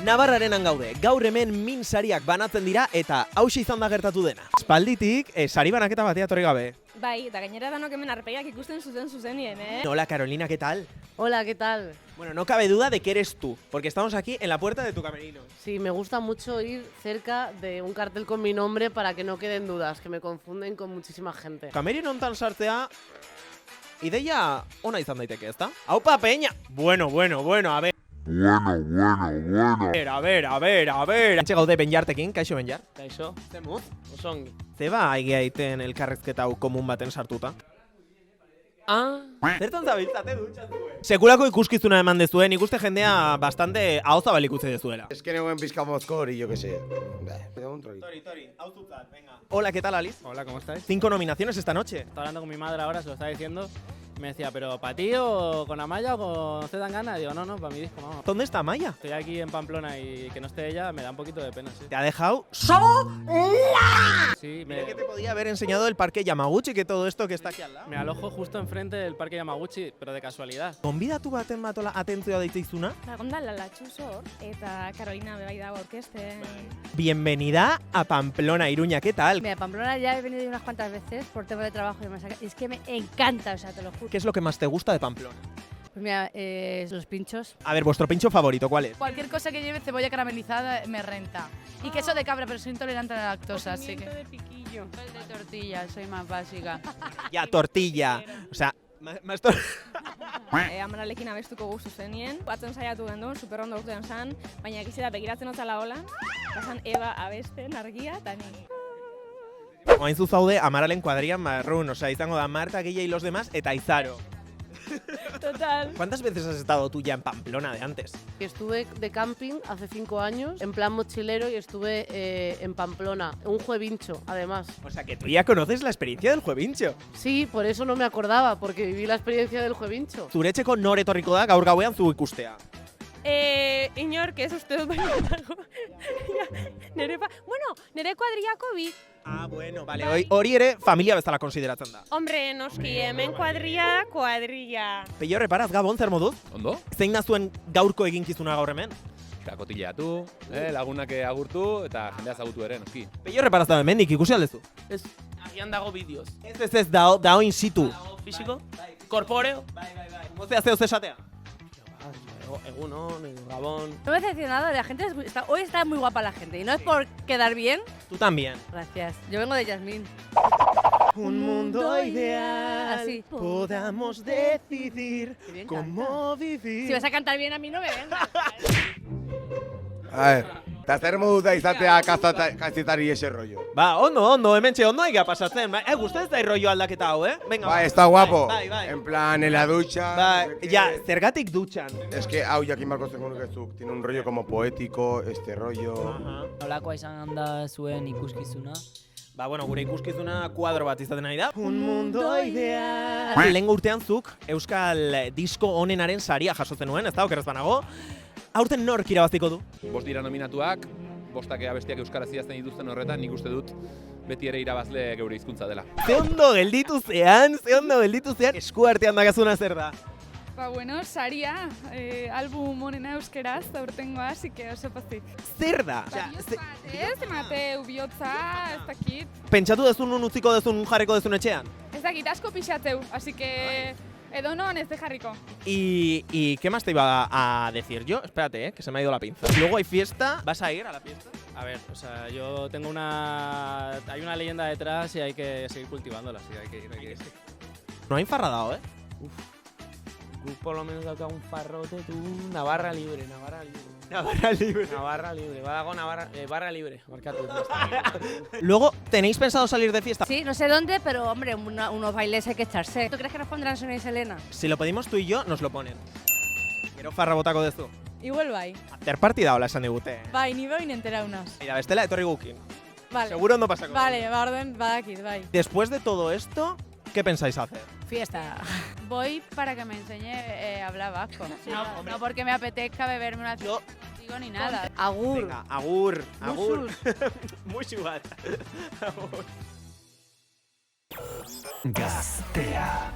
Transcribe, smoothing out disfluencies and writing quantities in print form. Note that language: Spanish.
Navarrarenan gaude, gaur hemen min sariak banatzen dira eta hauxe izan da gertatu dena. Espalditik, sari banaketa batea torri gabe. Bai, eta gainera danok hemen arpeiak ikusten zuzenien, ¿eh? Hola Carolina, ¿qué tal? Hola, ¿qué tal? Bueno, no cabe duda de que eres tú, porque estamos aquí en la puerta de tu camerino. Sí, me gusta mucho ir cerca de un cartel con mi nombre para que no queden dudas, que me confunden con muchísima gente. Camerino hontan sartzea, ideia ona izan daiteke, ezta? Aupa, peña! Bueno, a ver. A ver. Antxe gaude Benjartekin, kaixo Benjar? Kaixo, Zemuz? osongi. Zeba aigia egiten elkarrezketa hau komun baten sartuta. Zertan zabiltzate dutxan zuen? Sekulako ikuskizuna eman dezuen, ikuste jendea bastante ahozabal ikusi dezuela. Es que neguen pizka mozkor y yo qué sé. Tori, hau zutzat, venga. Hola, ¿qué tal, Alice? Hola, ¿cómo estáis? 5 nominaciones esta noche. Estaba hablando con mi madre ahora, se lo estaba diciendo. Me decía, ¿pero para ti o con Amaya o con Zetangana? Digo, no, para mi disco, vamos. ¿Dónde está Maya? Estoy aquí en Pamplona y que no esté ella me da un poquito de pena, sí. Te ha dejado Sí, Mira que te podía haber enseñado el parque Yamaguchi, que todo esto que está aquí al lado. me alojo justo enfrente del parque Yamaguchi, pero de casualidad. Gonbidatu baten batola atentzioa deitzeizuna. Lagonda Lalatxu zor, eta Carolina bebai dago orkesten. Bienvenida a Pamplona, Iruña, ¿qué tal? Mira, Pamplona ya he venido unas cuantas veces por tema de trabajo y es que me encanta, o sea, te lo juro. ¿Qué es lo que más te gusta de Pamplona? Pues mira, los pinchos. A ver, vuestro pincho favorito, ¿cuál es? Cualquier cosa que lleve cebolla caramelizada me renta. Y queso de cabra, pero soy intolerante a la lactosa, así que... de piquillo. El de tortilla, soy más básica. Ya, tortilla. O sea, más Amaralekin abestuko gustu zenien. Batzen saiatu gendun, superrondo urtean zan, baina egizera begiratzen otzala holan, pasan Eva abesten argia, eta ni. Oain zuzaude, Amaralen kuadrian marrun, o sea, izango da Marta, Guille y los demás, eta Izaro. Total. ¿Cuántas veces has estado tú ya en Pamplona de antes? Estuve de camping hace 5 años, en plan mochilero, y estuve en Pamplona, un juevincho, además. O sea, que tú ya conoces la experiencia del juevincho. Sí, por eso no me acordaba, porque viví la experiencia del juevincho. Zuretxeko nor etorriko da gaur gauean zu ikustea. Inork ez uste dut baina dago. Nere kuadriako bi. Ah, bueno, vale. Hori ere familia bezala konsideratzen da. Hombre, noski, hemen kuadria. Peio, reparaz, Gabon, zer moduz? Ondo? Zein da zuen gaurko eginkizuna gaur hemen? Kotilleatu, lagunak agurtu eta jendea zagutu ere, noski. Peio, reparaz da hemendik, ikusi aldezu? Ez, agian dago vídeos. Ez, dao in situ. Físico, corpóreo. Mozea zeo zesatea? Egunon, Gabón. No me he decepcionado, la gente hoy está muy guapa la gente y no es por quedar bien. Tú también. Gracias. Yo vengo de Yasmín. Un mundo ideal, Así. podamos decidir Qué bien cómo vivir. Si vas a cantar bien a mí no me vengas. A ver, eta zer modu da izatea kazetari ese rollo. Ba, ondo, hementxe ondo egia pasatzen. Guztatzen zai rollo aldaketa hau, Venga, Bai, está guapo. Bai. En plan, en la ducha. Bai, ja, zergatik dutxan. Es que hau jakin barko zengo nukezuk. Tiene un rollo como poético, este rollo. Nolakoa izan da zuen ikuskizuna? Ba, bueno, gure ikuskizuna kuadro bat izaten ari da. Un mundo ideal. Lehengo urtean zuk euskal disko onenaren saria jasotzen nuen, ez da, okerrez banago. Aurten nork irabaziko du? 5 dira nominatuak, 5 abestiak euskaraz idazten dituzten horretan, nik uste dut beti ere irabazle geure hizkuntza dela. Ze ondo gelditu zean, esku artean dakazuna zer da. Ba, bueno, saria, album honena euskeraz, aurtengoa, así que oso pozik. Zer da? Ez, emate ubiotza, ez dakit. Pentsatu dezun nun utziko dezun jarriko dezun etxean? Ez dakit, asko pixatzeu, así que... Edo non ez de jarriko. ¿Y qué más te iba a decir yo? Espérate, que se me ha ido la pinza. Luego hay fiesta. ¿Vas a ir a la fiesta? A ver, o sea, yo tengo hay una leyenda detrás y hay que seguir cultivándola, sí, hay que ir. No ha infarradado, Tú por lo menos dauka un farrote, tú, Navarra libre. Navarra libre. Navarra libre, badago barra libre, markatu. Luego, ¿tenéis pensado salir de fiesta? Sí, no sé dónde, pero hombre, unos bailes hay que echarse. ¿Tú crees que nos pondrán Sonia y Selena? Si lo pedimos tú y yo, nos lo ponen. Gero farra botako dezu. Igual bai. Hacer partida hola esan digute. Bai, ni behin entera unaz. Mira, bestela etorri gukin. Vale. Seguro no pasa con Vale, ba, orden, badakit, bai. Después de todo esto, ¿qué pensáis hacer? Fiesta. Voy para que me enseñe a hablar vasco. No porque me apetezca beberme una digo ni nada. Agur. Venga, agur. Musu bat. Agur. Gaztea.